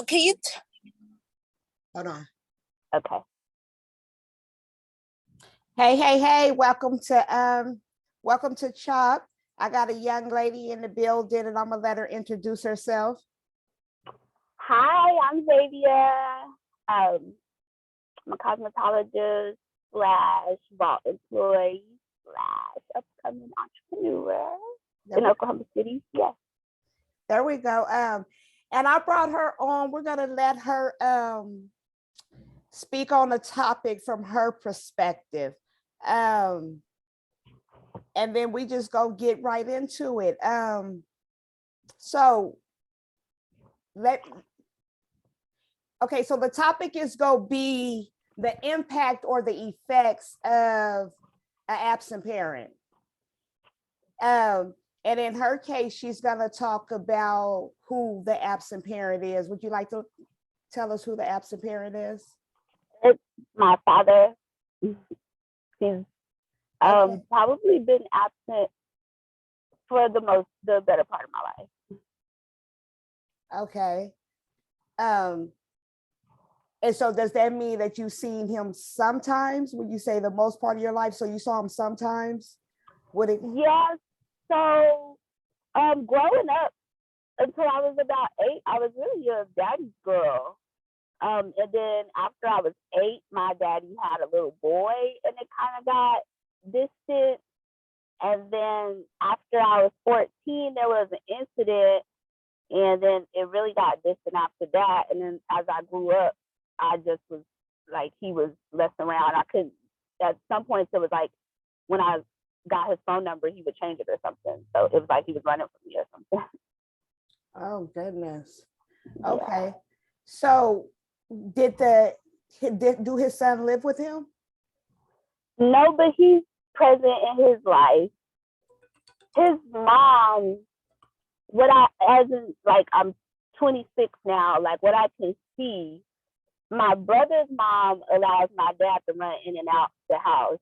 can you hold on? Okay. Hey, welcome to CHOP. I got a young lady in the building and I'm gonna let her introduce herself. Hi, I'm Xavier. I'm a cosmetologist / vault employee / upcoming entrepreneur in Oklahoma City. Yes. There we go. And I brought her on. We're gonna let her speak on the topic from her perspective. And then we just go get right into it. So the topic is going to be the impact or the effects of an absent parent. And in her case, she's going to talk about who the absent parent is. Would you like to tell us who the absent parent is? It's my father. He's probably been absent for the better part of my life. Okay. And so does that mean that you've seen him sometimes? Would you say the most part of your life? So you saw him sometimes? Would it? Yes. So growing up until I was about 8, I was really a daddy's girl. And then after I was 8, my daddy had a little boy and it kind of got distant. And then after I was 14, there was an incident and then it really got distant after that. And then as I grew up, I just was like, he was less around. I couldn't, at some points it was like when I got his phone number, he would change it or something. So it was like he was running from me or something. Oh, goodness. Yeah. Okay. So do his son live with him? No, but he's present in his life. His mom, I'm 26 now, like what I can see, my brother's mom allows my dad to run in and out the house.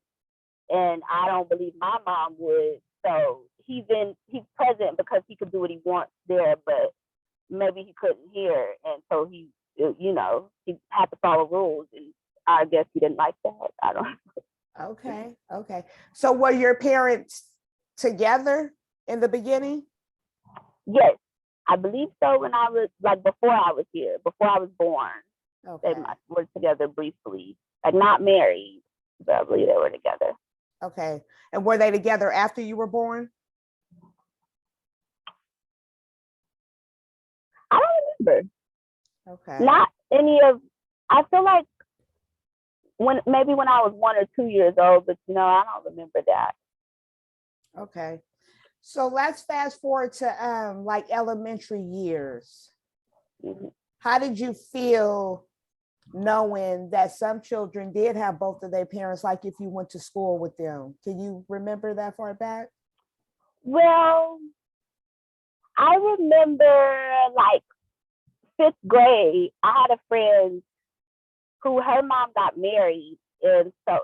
And I don't believe my mom would. So he's present because he could do what he wants there, but maybe he couldn't hear. And so he had to follow rules. And I guess he didn't like that. I don't know. Okay. So were your parents together in the beginning? Yes, I believe so. When I was before I was here, before I was born, okay. They were together briefly, not married, but I believe they were together. Okay. And were they together after you were born? I don't remember. Okay. Not any of, I feel like when I was 1 or 2 years old, but I don't remember that. Okay. So let's fast forward to elementary years. Mm-hmm. How did you feel knowing that some children did have both of their parents, like if you went to school with them? Can you remember that far back? Well, I remember 5th grade, I had a friend who her mom got married. And so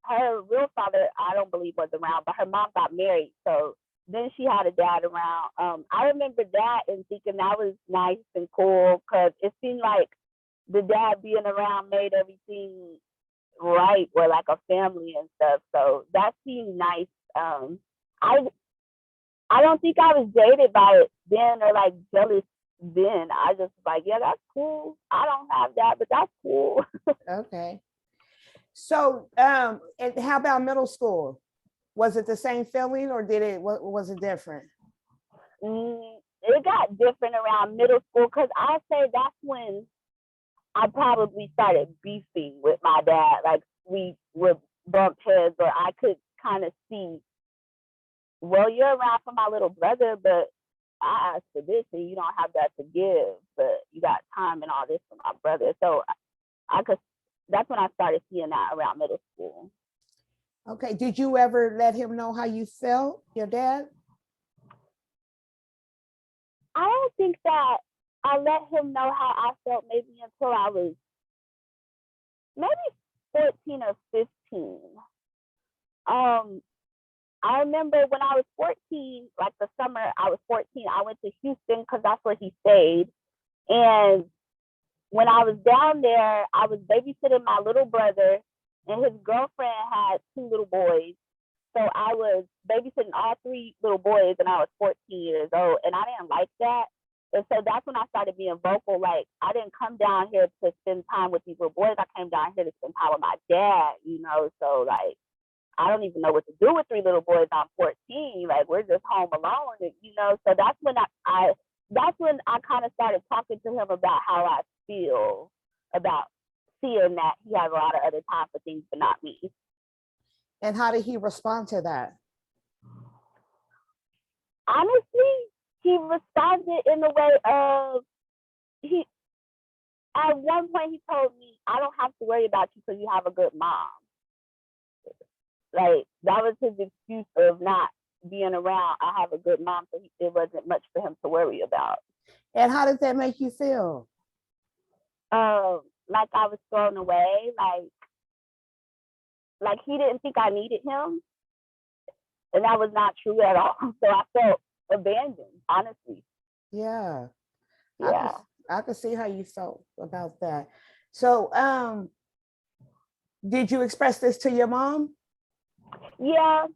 her real father, I don't believe was around, but her mom got married. So then she had a dad around. I remember that and thinking that was nice and cool because it seemed like the dad being around made everything right, or like a family and stuff. So that seemed nice. I don't think I was jaded by it then or jealous then. I just was yeah, that's cool. I don't have that, but that's cool. Okay. So and how about middle school? Was it the same feeling or was it different? It got different around middle school because I say that's when I probably started beefing with my dad. We would bump heads, or I could kind of see, well, you're around for my little brother, but I asked for this and you don't have that to give, but you got time and all this for my brother. So that's when I started seeing that around middle school. Okay. Did you ever let him know how you felt, your dad? I don't think that I let him know how I felt maybe until I was maybe 14 or 15. I remember when I was 14, the summer I was 14, I went to Houston because that's where he stayed. And when I was down there, I was babysitting my little brother, and his girlfriend had 2 little boys. So I was babysitting all 3 little boys, and I was 14 years old, and I didn't like that. And so that's when I started being vocal. Like, I didn't come down here to spend time with these little boys. I came down here to spend time with my dad, you know. So, like, I don't even know what to do with 3 little boys. I'm 14. Like, we're just home alone, and, you know. So that's when I kind of started talking to him about how I feel about seeing that he has a lot of other time for things, but not me. And how did he respond to that? Honestly, he responded in the way of at one point he told me, I don't have to worry about you because you have a good mom. Like, that was his excuse of not being around. I have a good mom, so it wasn't much for him to worry about. And how did that make you feel? Like I was thrown away, like he didn't think I needed him. And that was not true at all. So I felt abandoned, honestly. Yeah. Yeah. I could see how you felt about that. So did you express this to your mom? Yeah.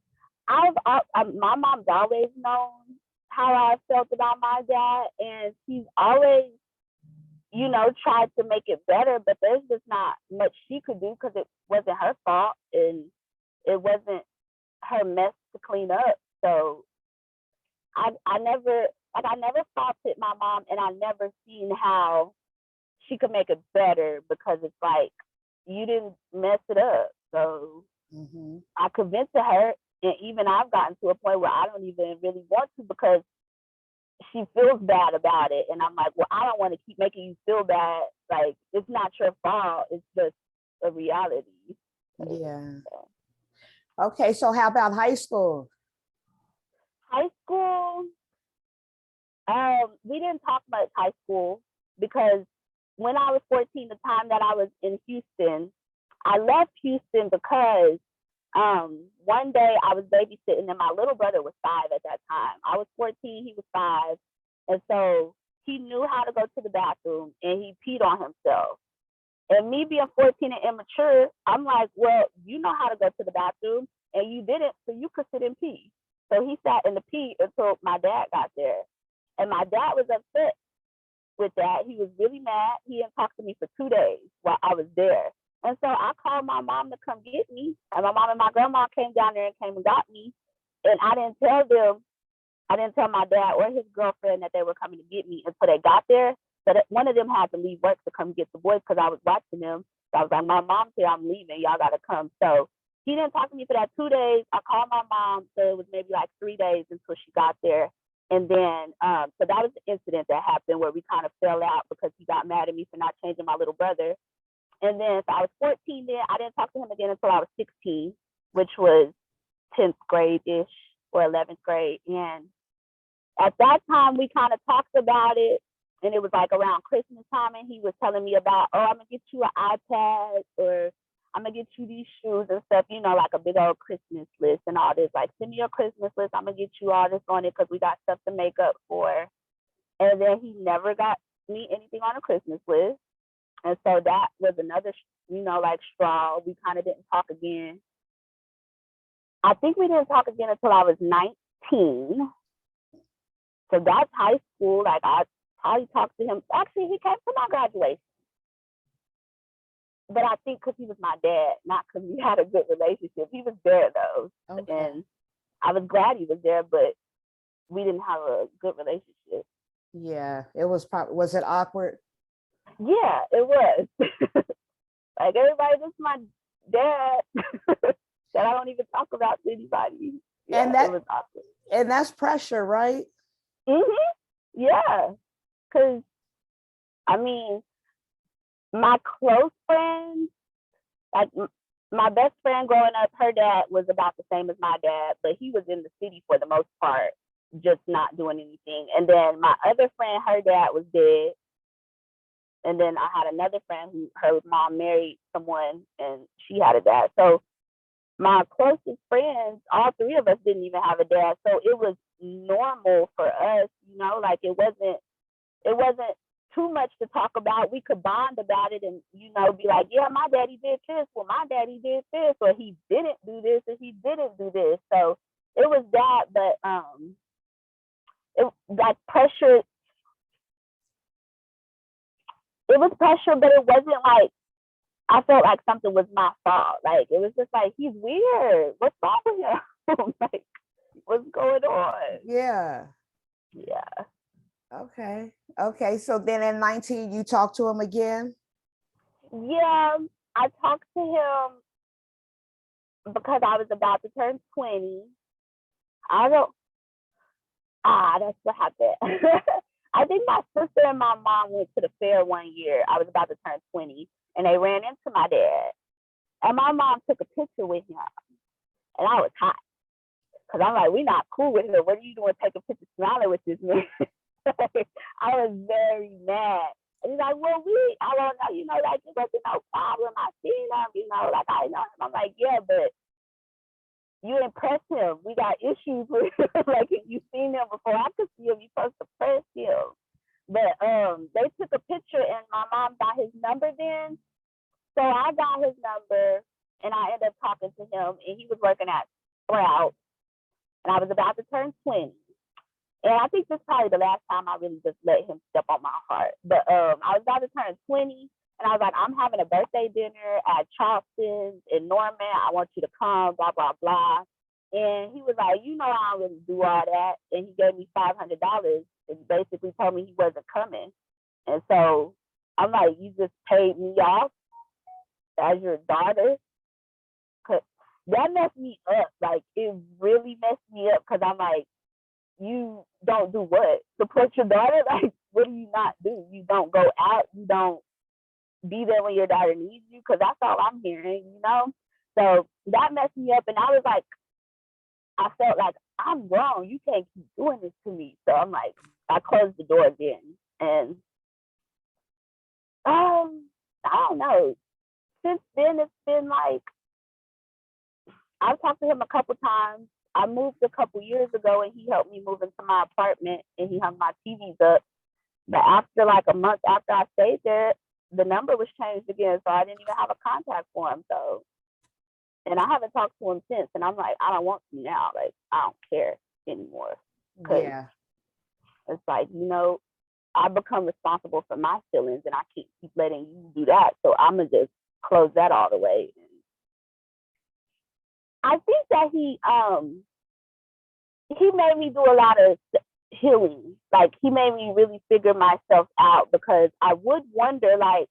My mom's always known how I felt about my dad, and she's always, you know, tried to make it better, but there's just not much she could do because it wasn't her fault and it wasn't her mess to clean up. So I never faulted my mom, and I never seen how she could make it better because it's like, you didn't mess it up. So I could vent to her, and even I've gotten to a point where I don't even really want to because she feels bad about it. And I'm like, well, I don't want to keep making you feel bad. Like, it's not your fault. It's just a reality. Yeah. Okay, so how about high school? High school, we didn't talk much high school because when I was 14, the time that I was in Houston, I left Houston because one day I was babysitting and my little brother was 5 at that time. I was 14, he was 5. And so he knew how to go to the bathroom and he peed on himself. And me being 14 and immature, I'm like, well, you know how to go to the bathroom and you didn't, so you could sit and pee. So he sat in the pee until my dad got there. And my dad was upset with that. He was really mad. He didn't talk to me for 2 days while I was there. And so I called my mom to come get me. And my mom and my grandma came down there and came and got me. And I didn't tell my dad or his girlfriend that they were coming to get me until they got there. So that one of them had to leave work to come get the boys because I was watching them. So I was like, my mom's here, I'm leaving, y'all gotta come. So he didn't talk to me for that 2 days. I called my mom, so it was maybe like 3 days until she got there. And then, so that was the incident that happened where we kind of fell out because he got mad at me for not changing my little brother. And then, so I was 14 then. I didn't talk to him again until I was 16, which was 10th grade-ish or 11th grade. And at that time, we kind of talked about it. And it was like around Christmas time, and he was telling me about, oh, I'm going to get you an iPad, or I'm going to get you these shoes and stuff, you know, like a big old Christmas list and all this. Like, send me your Christmas list. I'm going to get you all this on it because we got stuff to make up for. And then he never got me anything on a Christmas list. And so that was another, you know, like straw. We kind of didn't talk again. I think we didn't talk again until I was 19. So that's high school. Like, I probably talked to him. Actually, he came to my graduation. But I think because he was my dad, not because we had a good relationship. He was there, though. Okay. And I was glad he was there, but we didn't have a good relationship. Yeah, it was probably, was it awkward? Yeah, it was. Like, everybody, this is my dad that I don't even talk about to anybody. Yeah, and it was awkward. And that's pressure, right? Yeah, because, I mean, my close friends, like my best friend growing up, her dad was about the same as my dad, but he was in the city for the most part, just not doing anything. And then my other friend, her dad was dead. And then I had another friend who her mom married someone and she had a dad. So my closest friends, all 3 of us didn't even have a dad. So it was normal for us, you know, like it wasn't too much to talk about. We could bond about it and, you know, be like, yeah, my daddy did this. Well, my daddy did this, or he didn't do this, or he didn't do this. So it was that, but it like pressure. It was pressure, but it wasn't like I felt like something was my fault. Like it was just like, he's weird. What's wrong with him? Like, what's going on? Yeah. Yeah. Okay. Okay. So then in 19, you talked to him again? Yeah. I talked to him because I was about to turn 20. That's what happened. I think my sister and my mom went to the fair one year. I was about to turn 20 and they ran into my dad. And my mom took a picture with him. And I was hot. Because I'm like, we're not cool with her. What are you doing taking pictures smiling with this man? I was very mad. And he's like, well, I don't know, you know, like, it wasn't no problem. I seen him, you know, like, I know him. I'm like, yeah, but you impress him. We got issues with him. Like, if you seen him before I could see him, you supposed to press him. But they took a picture and my mom got his number then. So I got his number and I ended up talking to him and he was working at Sprout and I was about to turn 20. And I think this is probably the last time I really just let him step on my heart. But I was about to turn 20 and I was like, I'm having a birthday dinner at Charleston's in Norman. I want you to come, blah, blah, blah. And he was like, you know, I don't really do all that. And he gave me $500 and basically told me he wasn't coming. And so I'm like, you just paid me off as your daughter? Cause that messed me up. Like, it really messed me up because I'm like, you don't do what? Support your daughter? Like, what do you not do? You don't go out. You don't be there when your daughter needs you, because that's all I'm hearing, you know? So that messed me up. And I was like, I felt like, I'm grown. You can't keep doing this to me. So I'm like, I closed the door then. And I don't know. Since then, it's been like, I've talked to him a couple times. I moved a couple years ago and he helped me move into my apartment and he hung my TVs up. But after like a month after I stayed there, the number was changed again. So I didn't even have a contact for him. So, and I haven't talked to him since. And I'm like, I don't want to now. Like, I don't care anymore. Yeah. It's like, you know, I become responsible for my feelings and I can't keep letting you do that. So I'm going to just close that all the way. I think that he made me do a lot of healing. Like, he made me really figure myself out, because I would wonder, like,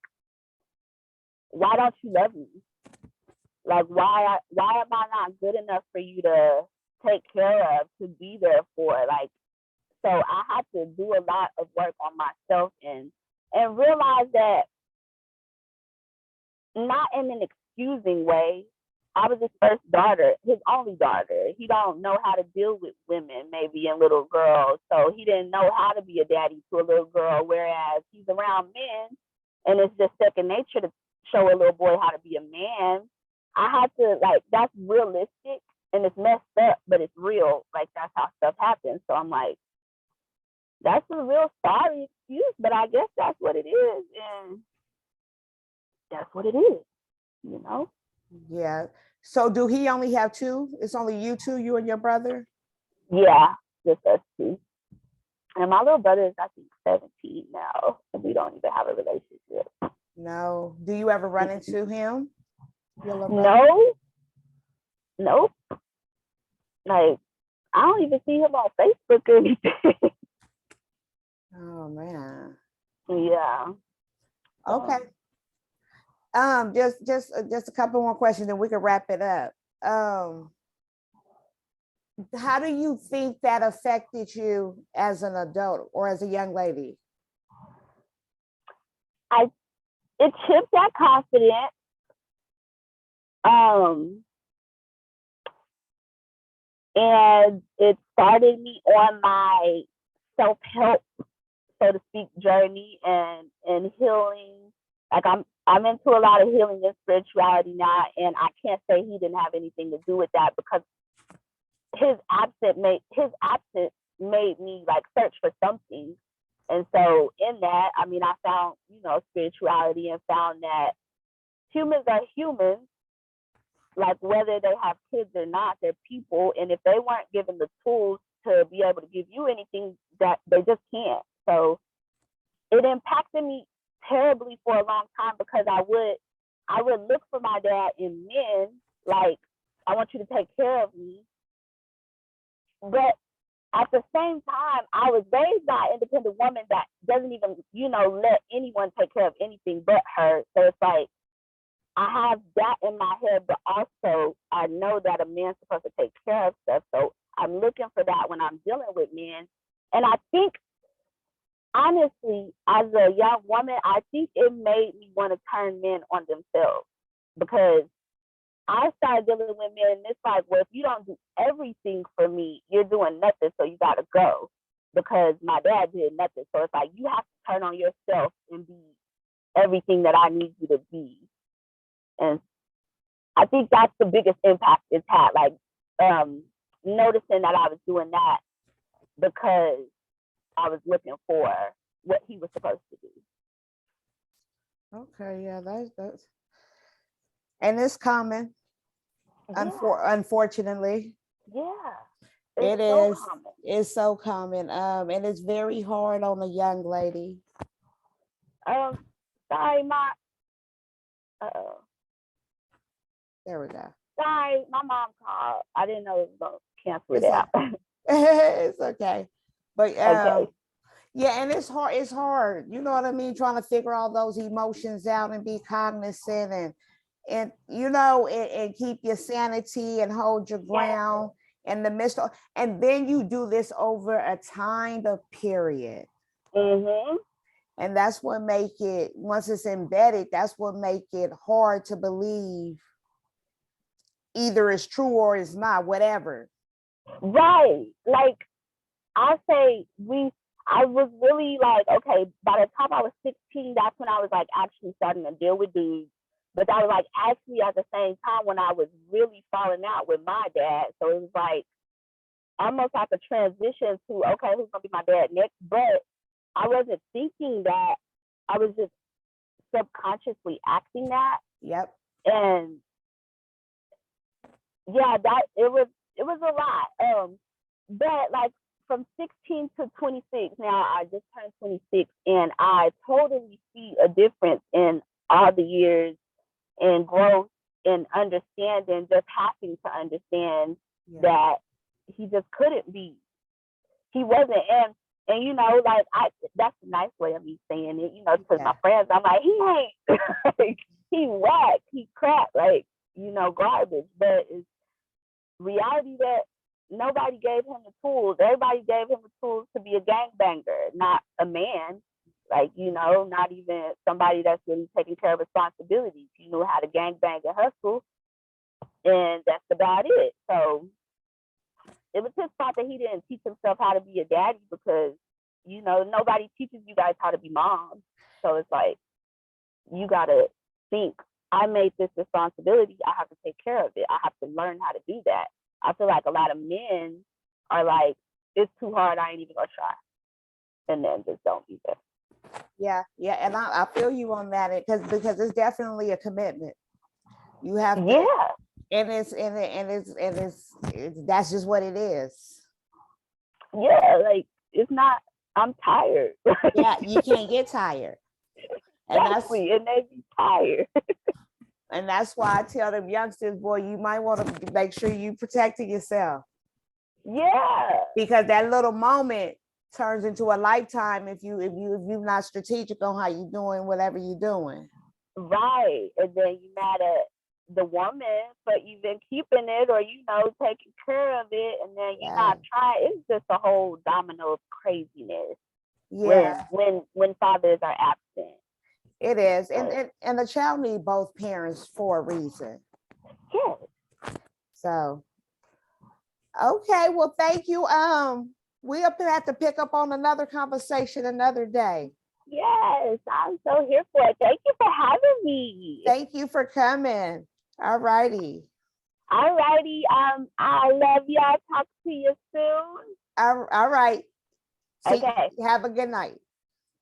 why don't you love me? Like, why am I not good enough for you to take care of, to be there for? Like, so I had to do a lot of work on myself and realize that, not in an excusing way, I was his first daughter, his only daughter. He don't know how to deal with women, maybe, and little girls. So he didn't know how to be a daddy to a little girl, whereas he's around men and it's just second nature to show a little boy how to be a man. I had to, like, that's realistic and it's messed up, but it's real. Like, that's how stuff happens. So I'm like, that's a real sorry excuse, but I guess that's what it is. And that's what it is, you know? Yeah. So do he only have two? It's only you two, you and your brother? Yeah, just us two. And my little brother is, I think, 17 now, and we don't even have a relationship. No. Do you ever run into him? No. Nope. Like, I don't even see him on Facebook or anything. Oh man. Yeah. Okay. Just a couple more questions and we can wrap it up. How do you think that affected you as an adult or as a young lady? It chipped that confidence. And it started me on my self-help, so to speak, journey and healing. Like, I'm into a lot of healing and spirituality now, and I can't say he didn't have anything to do with that, because his absence made me, like, search for something. And so in that, I mean, I found, you know, spirituality and found that humans are humans, like whether they have kids or not, they're people. And if they weren't given the tools to be able to give you anything, that they just can't. So it impacted me terribly for a long time, because I would look for my dad in men, like, I want you to take care of me. But at the same time, I was raised by an independent woman that doesn't even, you know, let anyone take care of anything but her. So it's like, I have that in my head, but also I know that a man's supposed to take care of stuff. So I'm looking for that when I'm dealing with men. And I think, honestly, as a young woman, I think it made me want to turn men on themselves, because I started dealing with men, and it's like, well, if you don't do everything for me, you're doing nothing, so you got to go, because my dad did nothing. So it's like, you have to turn on yourself and be everything that I need you to be. And I think that's the biggest impact it's had, like, noticing that I was doing that because I was looking for what he was supposed to do. Okay, yeah, that's and it's common. Yeah. Unfortunately, Yeah. it so is. common. It's so common. And it's very hard on a young lady. Sorry, my There we go. sorry, my mom called. I didn't know it was gonna cancel it It's out. It's okay. But Okay. yeah, and it's hard. It's hard. You know what I mean? Trying to figure all those emotions out and be cognizant and you know, and keep your sanity and hold your ground in the midst of, and then you do this over a time of period. Mm-hmm. And that's what make it, once it's embedded, that's what make it hard to believe either it's true or it's not, whatever. Right. Like, I was really like, okay, by the time I was 16, that's when I was like actually starting to deal with dudes. But that was like actually at the same time when I was really falling out with my dad. So it was like almost like a transition to, okay, who's gonna be my dad next? But I wasn't thinking that. I was just subconsciously acting that. Yep. And yeah, that it was a lot. But like from 16 to 26, now I just turned 26, and I totally see a difference in all the years and growth and understanding, just having to understand that he just couldn't be. He wasn't. And you know, like, that's a nice way of me saying it, you know, to my friends. I'm like, he ain't like, he whack, he crap, like, you know, garbage. But it's reality that nobody gave him the tools. Everybody gave him the tools to be a gangbanger, not a man. Like, you know, not even somebody that's really taking care of responsibilities. He knew how to gangbang and hustle, and that's about it. So it was his fault that he didn't teach himself how to be a daddy, because, you know, nobody teaches you guys how to be moms. So it's like, you got to think, I made this responsibility. I have to take care of it. I have to learn how to do that. I feel like a lot of men are like, it's too hard, I ain't even gonna try. And then just don't either. Yeah, and I feel you on that, because it's definitely a commitment. You have to, and it's that's just what it is. Yeah, like, it's not, I'm tired. Yeah, you can't get tired. And exactly, it made me tired. And that's why I tell them youngsters, boy, you might want to make sure you protecting yourself. Yeah. Because that little moment turns into a lifetime if you're not strategic on how you're doing whatever you're doing. Right. And then you mad at the woman for even keeping it, or, you know, taking care of it, and then you're not trying. It's just a whole domino of craziness. Yeah. When fathers are absent. It is. And the child need both parents for a reason. Yes. So okay, well, thank you. We have to pick up on another conversation another day. Yes, I'm so here for it. Thank you for having me. Thank you for coming. All righty. All righty. I love y'all. Talk to you soon. All right. Okay. Have a good night.